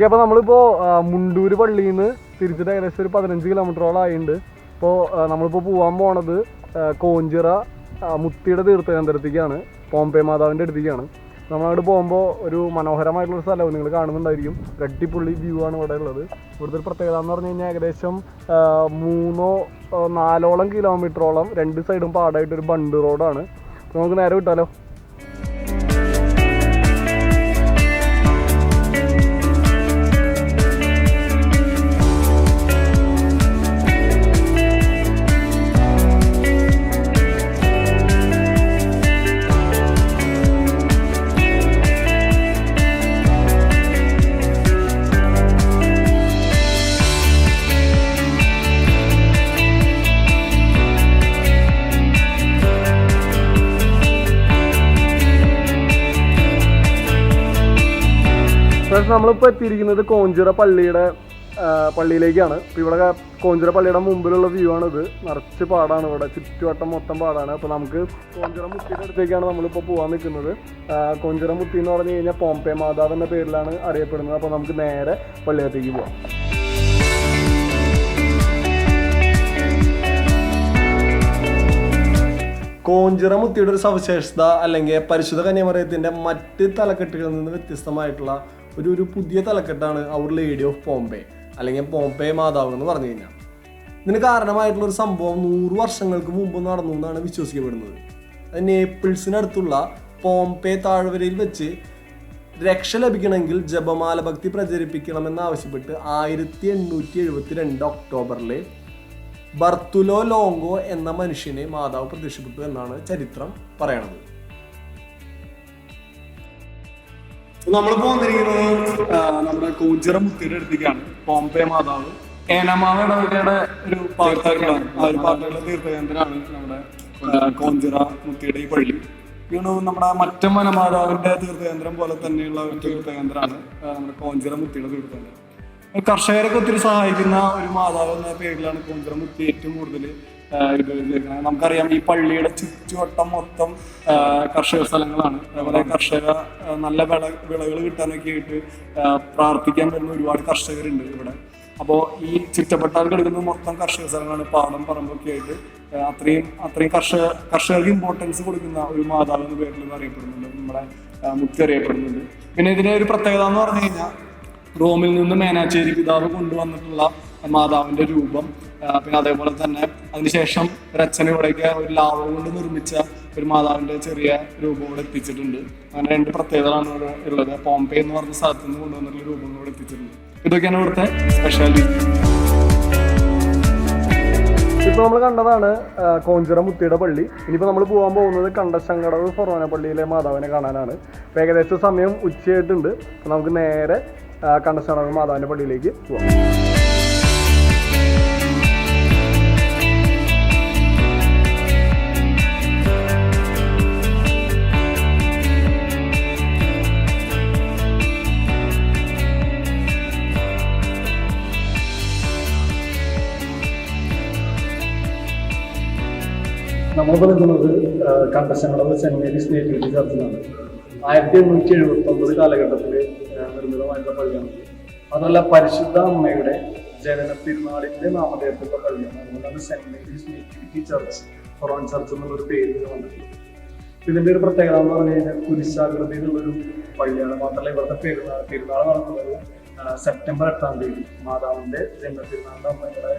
Okay, അപ്പോൾ നമ്മളിപ്പോൾ മുണ്ടൂർ പള്ളിയിൽ നിന്ന് തിരിച്ചിട്ട് ഏകദേശം ഒരു 15 കിലോമീറ്ററോളം ആയിട്ടുണ്ട്. ഇപ്പോൾ നമ്മളിപ്പോൾ പോകാൻ പോണത് കോഞ്ചിറ മുത്തിയുടെ തീർത്ഥകേന്ദ്രത്തേക്കാണ്, പോംപെ മാതാവിൻ്റെ അടുത്തേക്കാണ്. നമ്മളങ്ങോട്ട് പോകുമ്പോൾ ഒരു മനോഹരമായിട്ടുള്ളൊരു സ്ഥലവും നിങ്ങൾ കാണുന്നുണ്ടായിരിക്കും. അടിപൊളി വ്യൂ ആണ് ഇവിടെ ഉള്ളത്. ഇവിടുത്തെ ഒരു പ്രത്യേകത എന്ന് പറഞ്ഞു കഴിഞ്ഞാൽ ഏകദേശം 3-4 കിലോമീറ്ററോളം 2 സൈഡും പാടായിട്ടൊരു ബണ്ട് റോഡാണ്. നമുക്ക് നേരെ വിട്ടാലോ. നമ്മളിപ്പോൾ എത്തിയിരിക്കുന്നത് കോഞ്ചിറ പള്ളിയിലേക്കാണ്. ഇപ്പോൾ ഇവിടെ കോഞ്ചിറ പള്ളിയുടെ മുമ്പിലുള്ള വ്യൂ ആണിത്. നിറച്ച് പാടാണ് ഇവിടെ, ചുറ്റുവട്ടം മൊത്തം പാടാണ്. അപ്പോൾ നമുക്ക് കോഞ്ചിറ മുത്തിയുടെ അടുത്തേക്കാണ് നമ്മളിപ്പോൾ പോകാൻ നിൽക്കുന്നത്. കോഞ്ചിറ മുത്തി എന്ന് പറഞ്ഞു കഴിഞ്ഞാൽ പോംപെ മാതാവ് എന്ന പേരിലാണ് അറിയപ്പെടുന്നത്. അപ്പോൾ നമുക്ക് നേരെ പള്ളിയത്തേക്ക് പോകാം. കോഞ്ചിറ മുത്തിയുടെ ഒരു സവിശേഷത അല്ലെങ്കിൽ പരിശുദ്ധ കന്യാമറിയത്തിൻ്റെ മറ്റ് തലക്കെട്ടുകളിൽ നിന്ന് വ്യത്യസ്തമായിട്ടുള്ള ഒരു പുതിയ തലക്കെട്ടാണ് അവർ ലേഡി ഓഫ് പോംപെ അല്ലെങ്കിൽ പോംപെ മാതാവ് എന്ന് പറഞ്ഞു കഴിഞ്ഞാൽ. ഇതിന് കാരണമായിട്ടുള്ളൊരു സംഭവം 100 വർഷങ്ങൾക്ക് മുമ്പ് നടന്നു എന്നാണ് വിശ്വസിക്കപ്പെടുന്നത്. അത് നേപ്പിൾസിനടുത്തുള്ള പോംപെ താഴ്വരയിൽ വെച്ച് രക്ഷ ലഭിക്കണമെങ്കിൽ ജപമാല ഭക്തി പ്രചരിപ്പിക്കണമെന്നാവശ്യപ്പെട്ട് 1872 ഒക്ടോബറിൽ ബർത്തുലോ ലോങ്കോ എന്ന മനുഷ്യനെ മാതാവ് പ്രത്യക്ഷപ്പെട്ടു എന്നാണ് ചരിത്രം പറയണത്. നമ്മളിപ്പോ വന്നിരിക്കുന്നത് നമ്മുടെ കോഞ്ചിറ മുത്തിയുടെ അടുത്തേക്കാണ്. പോംപെ മാതാവ് ഏനമാവ് ഇടവകയുടെ ഒരു പാട്ടുള്ള തീർത്ഥകേന്ദ്രമാണ് നമ്മുടെ കോഞ്ചിറ മുത്തിയുടെ ഈ പള്ളി. നമ്മുടെ മറ്റം വനമാതാവിന്റെ തീർത്ഥകേന്ദ്രം പോലെ തന്നെയുള്ള ഒരു തീർത്ഥകേന്ദ്രമാണ് നമ്മുടെ കോഞ്ചിറ മുത്തിയുടെ തീർത്ഥകേന്ദ്രം. കർഷകരൊക്കെ ഒത്തിരി സഹായിക്കുന്ന ഒരു മാതാവ് എന്ന പേരിലാണ് കോഞ്ചിറ മുത്തി ഏറ്റവും കൂടുതൽ നമുക്കറിയാം. ഈ പള്ളിയുടെ ചുറ്റുവട്ടം മൊത്തം കർഷക സ്ഥലങ്ങളാണ്. അതേപോലെ കർഷക നല്ല വിളകൾ കിട്ടാനൊക്കെ ആയിട്ട് പ്രാർത്ഥിക്കാൻ വരുന്ന ഒരുപാട് കർഷകരുണ്ട് ഇവിടെ. അപ്പോൾ ഈ ചുറ്റപ്പെട്ടാൽ കിടക്കുന്നത് മൊത്തം കർഷക സ്ഥലങ്ങളാണ്, പാടം പറമ്പൊക്കെ ആയിട്ട്. അത്രയും കർഷകർക്ക് ഇമ്പോർട്ടൻസ് കൊടുക്കുന്ന ഒരു മാതാവ് എന്ന പേരിൽ അറിയപ്പെടുന്നുണ്ട്, നമ്മുടെ മുത്തി അറിയപ്പെടുന്നുണ്ട്. പിന്നെ ഇതിന്റെ ഒരു പ്രത്യേകത എന്ന് പറഞ്ഞു കഴിഞ്ഞാൽ റോമിൽ നിന്ന് മേനാച്ചേരി പിതാവ് കൊണ്ടുവന്നിട്ടുള്ള മാതാവിന്റെ രൂപം, പിന്നെ അതേപോലെ തന്നെ അതിനുശേഷം ഒരച്ഛൻ ഇവിടേക്ക് ഒരു ലാവ കൊണ്ട് നിർമ്മിച്ച ഒരു മാതാവിന്റെ ചെറിയ രൂപം ഇവിടെ എത്തിച്ചിട്ടുണ്ട്. അങ്ങനെ 2 പ്രത്യേകതകളാണ് ഇവിടെ ഉള്ളത്. പോംപെ എന്ന് പറഞ്ഞ സ്ഥലത്ത് നിന്ന് കൊണ്ടുവന്നിട്ടുള്ള രൂപങ്ങൾ ഇവിടെ എത്തിച്ചിട്ടുണ്ട്. ഇതൊക്കെയാണ് ഇവിടുത്തെ സ്പെഷ്യാലിറ്റി. ഇപ്പോൾ നമ്മൾ കണ്ടതാണ് കോഞ്ചിറ മുത്തിയുടെ പള്ളി. ഇനിയിപ്പോൾ നമ്മൾ പോകാൻ പോകുന്നത് കണ്ടശങ്കടവ് ഫൊറോന പള്ളിയിലെ മാതാവിനെ കാണാനാണ്. ഇപ്പോൾ ഏകദേശം സമയം ഉച്ചയായിട്ടുണ്ട്. അപ്പോൾ നമുക്ക് നേരെ കണ്ടശങ്കടവ് മാതാവിൻ്റെ പള്ളിയിലേക്ക് പോകാം. നമ്മളിപ്പോൾ നിൽക്കുന്നത് കണ്ടശങ്കടവ് സെന്റ് മേരീസ് നേറ്റിവിറ്റി ചർച്ചിലാണ്. 1879 കാലഘട്ടത്തിൽ നിർമ്മിതമായിട്ടുള്ള പള്ളിയാണ്. അതല്ല, പരിശുദ്ധ അമ്മയുടെ ജനന തിരുനാളിന്റെ നാമധേയത്തിലുള്ള പള്ളിയാണ്. അതുകൊണ്ടാണ് Saint Mary's Nativity Church, Forane Church എന്നുള്ളൊരു പേര് വന്നിട്ടുള്ളത്. ഇതിന്റെ ഒരു പ്രത്യേകത എന്ന് പറഞ്ഞു കഴിഞ്ഞാൽ കുരിശാകൃതിയിലുള്ളൊരു പള്ളിയാണ്. മാത്രമല്ല ഇവിടുത്തെ പെരുന്നാൾ നടക്കുന്നത് സെപ്റ്റംബർ 8-ാം തീയതി മാതാവിന്റെ ജനന തിരുനാളിന്റെ അമ്മയുടെ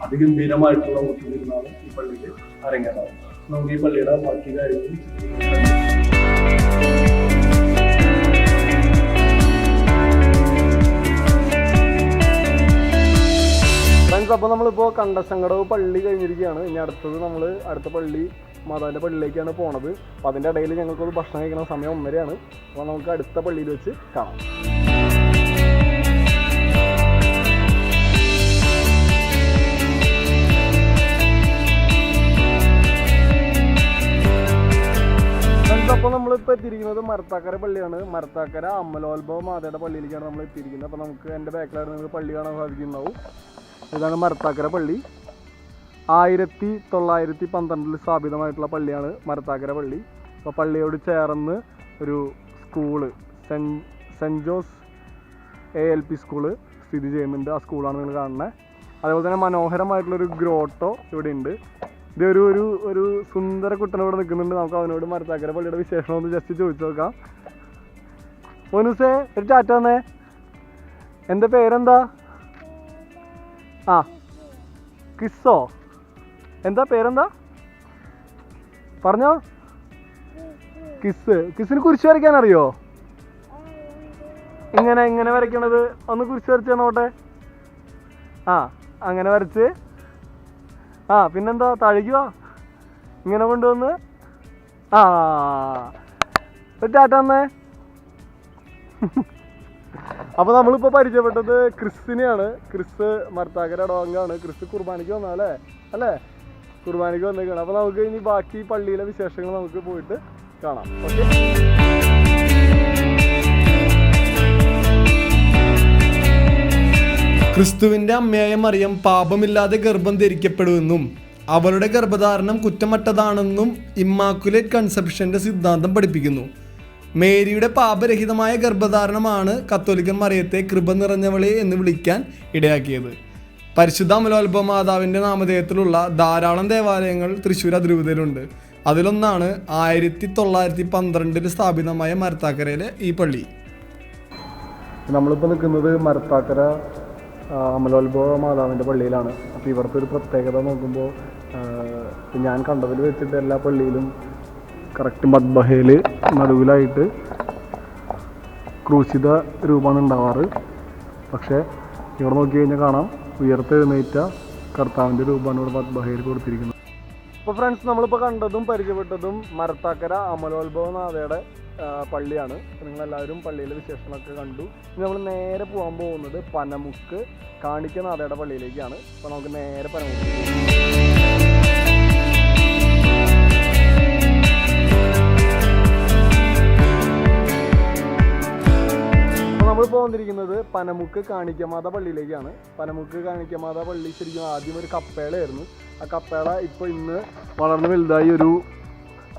അതിഗംഭീരമായിട്ടുള്ള തിരുനാളും ഈ പള്ളിയിൽ അരങ്ങേറാവും. നമുക്ക് ഈ പള്ളിയുടെ ബാക്കി കാര്യങ്ങൾ ഫ്രണ്ട്സ്. അപ്പോൾ നമ്മളിപ്പോൾ കണ്ടശങ്കടവ് പള്ളി കഴിഞ്ഞിരിക്കുകയാണ്. ഇനി അടുത്ത പള്ളി മാതാവിൻ്റെ പള്ളിയിലേക്കാണ് പോണത്. അപ്പോൾ അതിൻ്റെ ഇടയിൽ ഞങ്ങൾക്കൊരു ഭക്ഷണം കഴിക്കുന്ന സമയം 1:30 അപ്പോൾ നമുക്ക് അടുത്ത പള്ളിയിൽ വെച്ച് കാണാം. അപ്പോൾ നമ്മളിപ്പോൾ എത്തിയിരിക്കുന്നത് മരത്താക്കര പള്ളിയാണ്. മരത്താക്കര അമലോത്ഭവ മാതയുടെ പള്ളിയിലേക്കാണ് നമ്മൾ എത്തിയിരിക്കുന്നത്. അപ്പോൾ നമുക്ക് എൻ്റെ ബാക്കിലായിട്ട് നിങ്ങൾക്ക് പള്ളി കാണാൻ സാധിക്കുന്നുണ്ടാവും. ഇതാണ് മരത്താക്കര പള്ളി. 1912 സ്ഥാപിതമായിട്ടുള്ള പള്ളിയാണ് മരത്താക്കര പള്ളി. അപ്പോൾ പള്ളിയോട് ചേർന്ന് ഒരു school, saint Jose ALP school സ്ഥിതി ചെയ്യുന്നുണ്ട്. ആ സ്കൂളാണ് നിങ്ങൾ കാണുന്നത്. അതേപോലെ തന്നെ മനോഹരമായിട്ടുള്ളൊരു ഗ്രോട്ടോ ഇവിടെ ഉണ്ട്. ഇത് ഒരു സുന്ദര കുട്ടൻ ഇവിടെ നിൽക്കുന്നുണ്ട്. നമുക്ക് അവനോട് മരത്താക്കര പള്ളിയുടെ വിശേഷം ഒന്ന് ജസ്റ്റ് ചോദിച്ചു നോക്കാം. മോനുസേ, ഒരു ടാറ്റ വന്നേ. എൻ്റെ പേരെന്താ? ആ, കിസ്സോ? എന്താ പേരെന്താ പറഞ്ഞോ? കിസ്സിന് കുരിശ് വരയ്ക്കാൻ അറിയോ? ഇങ്ങനെ വരയ്ക്കണത് ഒന്ന് കുരിശ് വരച്ച് തന്നോട്ടെ. ആ, അങ്ങനെ വരച്ച്. ആ, പിന്നെന്താ താഴേക്ക് ഇങ്ങനെ കൊണ്ടുവന്ന്. ആ, ഒരു ടാറ്റ വന്നേ. അപ്പോൾ നമ്മളിപ്പോൾ പരിചയപ്പെട്ടത് ക്രിസ്സിനെയാണ്. ക്രിസ് മരത്താക്കര ഇടവങ്കാണ്. ക്രിസ് കുർബാനയ്ക്ക് വന്നല്ലേ? അല്ലേ? കുർബാനയ്ക്ക് വന്നേക്കാണ്. അപ്പോൾ നമുക്ക് ഇനി ബാക്കി പള്ളിയിലെ വിശേഷങ്ങൾ നമുക്ക് പോയിട്ട് കാണാം. ഓക്കെ. ക്രിസ്തുവിന്റെ അമ്മയായ മറിയം പാപമില്ലാതെ ഗർഭം ധരിക്കപ്പെടുമെന്നും അവളുടെ ഗർഭധാരണം കുറ്റമറ്റതാണെന്നും ഇമ്മാക്കുലേറ്റ് കൺസെപ്ഷന്റെ സിദ്ധാന്തം പഠിപ്പിക്കുന്നു. മേരിയുടെ പാപരഹിതമായ ഗർഭധാരണമാണ് കത്തോലിക്കൻ മറിയത്തെ കൃപ നിറഞ്ഞവളെ എന്ന് വിളിക്കാൻ ഇടയാക്കിയത്. പരിശുദ്ധ അമലോത്ഭവ മാതാവിൻ്റെ നാമധേയത്തിലുള്ള ധാരാളം ദേവാലയങ്ങൾ തൃശ്ശൂർ അതിരൂപതയിലുണ്ട്. അതിലൊന്നാണ് 1912 സ്ഥാപിതമായ മരത്താക്കരയിലെ ഈ പള്ളി. നമ്മളിപ്പോൾ നിൽക്കുന്നത് മരത്താക്കര അമലോത്ഭവ മാതാവിൻ്റെ പള്ളിയിലാണ്. അപ്പോൾ ഇവിടുത്തെ ഒരു പ്രത്യേകത നോക്കുമ്പോൾ ഞാൻ കണ്ടതിൽ വെച്ചിട്ട് എല്ലാ പള്ളിയിലും കറക്റ്റ് മദ്ബഹയിൽ നടുവിലായിട്ട് ക്രൂശിത രൂപമാണ് ഉണ്ടാവാറ്. പക്ഷേ ഇവിടെ നോക്കി കഴിഞ്ഞാൽ കാണാം ഉയർത്തെഴുന്നേറ്റ കർത്താവിൻ്റെ രൂപമാണ് ഇവിടെ മദ്ബഹയിൽ കൊടുത്തിരിക്കുന്നത്. അപ്പോൾ ഫ്രണ്ട്സ്, നമ്മളിപ്പോൾ കണ്ടതും പരിചയപ്പെട്ടതും മരത്താക്കര അമലോത്ഭവ നാഥയുടെ പള്ളിയാണ്. നിങ്ങളെല്ലാവരും പള്ളിയിലെ വിശേഷങ്ങളൊക്കെ കണ്ടു. ഇനി നമ്മൾ നേരെ പോകാൻ പോകുന്നത് പനമുക്ക് കാണിക്കനാഥയുടെ പള്ളിയിലേക്കാണ്. അപ്പോൾ നമുക്ക് നേരെ പനമുക്ക്. നമ്മളിപ്പോൾ വന്നിരിക്കുന്നത് പനമുക്ക് കാണിക്കമാത പള്ളിയിലേക്കാണ്. പനമുക്ക് കാണിക്കമാത പള്ളി ശരിക്കും ആദ്യം ഒരു കപ്പേളയായിരുന്നു. ആ കപ്പേള ഇപ്പോൾ ഇന്ന് വളർന്ന് വലുതായി ഒരു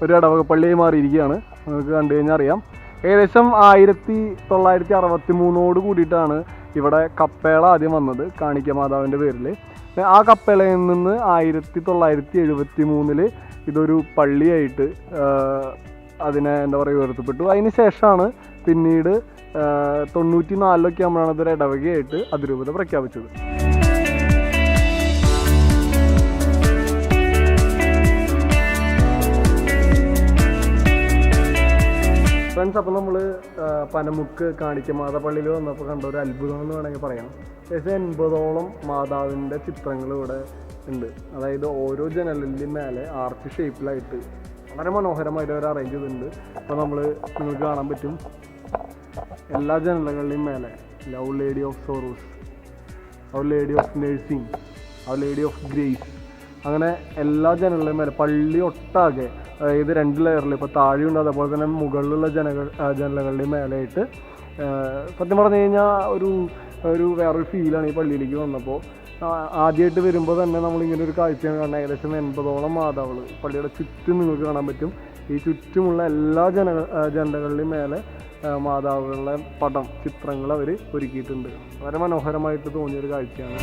ഇടവക പള്ളിയായി മാറിയിരിക്കുകയാണ്. നമുക്ക് കണ്ടു കഴിഞ്ഞാൽ അറിയാം. ഏകദേശം 1963 കൂടിയിട്ടാണ് ഇവിടെ കപ്പേള ആദ്യം വന്നത് കാണിക്കമാതാവിൻ്റെ പേരിൽ. ആ കപ്പേളയിൽ നിന്ന് 1973 ഇതൊരു പള്ളിയായിട്ട് അതിനെ എന്താ പറയുക ഉയർത്തപ്പെട്ടു. അതിന് ശേഷമാണ് പിന്നീട് 94 ആകുമ്പോഴാണ് ഇതൊരു ഇടവകയായിട്ട് അതിരൂപത പ്രഖ്യാപിച്ചത്. ഫ്രണ്ട്സ്, അപ്പോൾ നമ്മൾ പനമുക്ക് കാണിക്കമാത പള്ളിയിൽ വന്നപ്പോൾ കണ്ട ഒരു അത്ഭുതം എന്ന് വേണമെങ്കിൽ പറയാം. ഏകദേശം 80ഓളം മാതാവിൻ്റെ ചിത്രങ്ങൾ ഇവിടെ ഉണ്ട്. അതായത് ഓരോ ജനലിൻ്റെയും മേലെ ആർച്ച് ഷേപ്പിലായിട്ട് വളരെ മനോഹരമായിട്ട് അവർ അറേഞ്ച് ചെയ്തിട്ടുണ്ട്. അപ്പോൾ നിങ്ങൾക്ക് കാണാൻ പറ്റും എല്ലാ ജനലകളുടെയും മേലെ love lady of sorrows, our lady of nursing, our lady of grace, അങ്ങനെ എല്ലാ ജനലുടെയും മേലെ പള്ളി ഒട്ടാകെ, അതായത് 2 ലെയറിൽ ഇപ്പോൾ താഴെയുണ്ട് അതേപോലെ തന്നെ മുകളിലുള്ള ജനലകളുടെയും മേലെയായിട്ട് സത്യം പറഞ്ഞു കഴിഞ്ഞാൽ ഒരു വേറൊരു ഫീലാണ് ഈ പള്ളിയിലേക്ക് വന്നപ്പോൾ. ആദ്യമായിട്ട് വരുമ്പോൾ തന്നെ നമ്മളിങ്ങനെ ഒരു കാഴ്ചയാണ് കാണുന്നത്. ഏകദേശം 80ഓളം മാതാവുകൾ പള്ളിയുടെ ചുറ്റും നിങ്ങൾക്ക് കാണാൻ പറ്റും. ഈ ചുറ്റുമുള്ള എല്ലാ ജനലകളുടെയും മേലെ മാതാവുകളുടെ ചിത്രങ്ങൾ അവർ ഒരുക്കിയിട്ടുണ്ട്. വളരെ മനോഹരമായിട്ട് തോന്നിയൊരു കാഴ്ചയാണ്.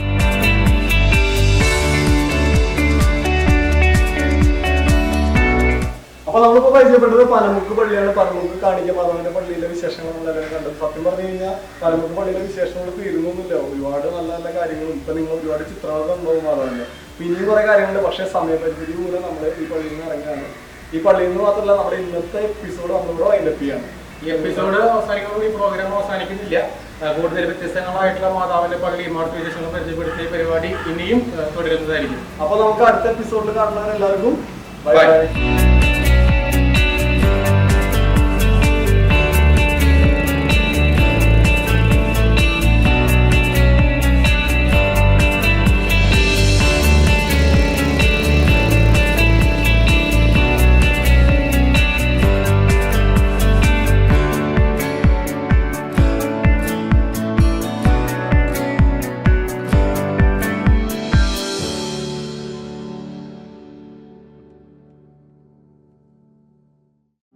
അപ്പോൾ നമ്മളിപ്പോൾ പരിചയപ്പെട്ടത് പനമുക്ക് പള്ളിയാണ്. പനമുക്ക് കാണിക്കമാതാവിൻ്റെ പള്ളിയിലെ വിശേഷങ്ങൾ നമ്മളെല്ലാം കണ്ടത്. സത്യം പറഞ്ഞു കഴിഞ്ഞാൽ പനമുക്ക് പള്ളിയിലെ വിശേഷങ്ങൾ തീരുന്നൊന്നുമില്ല. ഒരുപാട് നല്ല നല്ല കാര്യങ്ങളും ഇപ്പം നിങ്ങൾ ഒരുപാട് ചിത്രങ്ങളൊക്കെ ഉണ്ടാവും മാതാവിൻ്റെ. പിന്നെയും കുറേ കാര്യങ്ങളുണ്ട്. പക്ഷേ സമയപരിധി മൂലം നമ്മൾ ഈ പള്ളിയിൽ നിന്ന് ഇറങ്ങുകയാണ്. ഈ പള്ളിയിൽ നിന്ന് മാത്രമല്ല നമ്മുടെ ഇന്നത്തെ എപ്പിസോഡ് നമ്മളിവിടെ വൈൻഡപ്പ് ചെയ്യാണ്. ഈ എപ്പിസോഡ് അവസാനിക്കുമ്പോൾ ഈ പ്രോഗ്രാം അവസാനിക്കുന്നില്ല. കൂടുതൽ വ്യത്യസ്തങ്ങളായിട്ടുള്ള മാതാവിന്റെ പള്ളിയും അവിടുത്തെ വിശേഷങ്ങൾ പരിചയപ്പെടുത്തിയ പരിപാടി ഇനിയും തുടരുന്നതായിരിക്കും. അപ്പോൾ നമുക്ക് അടുത്ത എപ്പിസോഡിൽ കാണുന്നവരെല്ലാവർക്കും ബൈ ബൈ.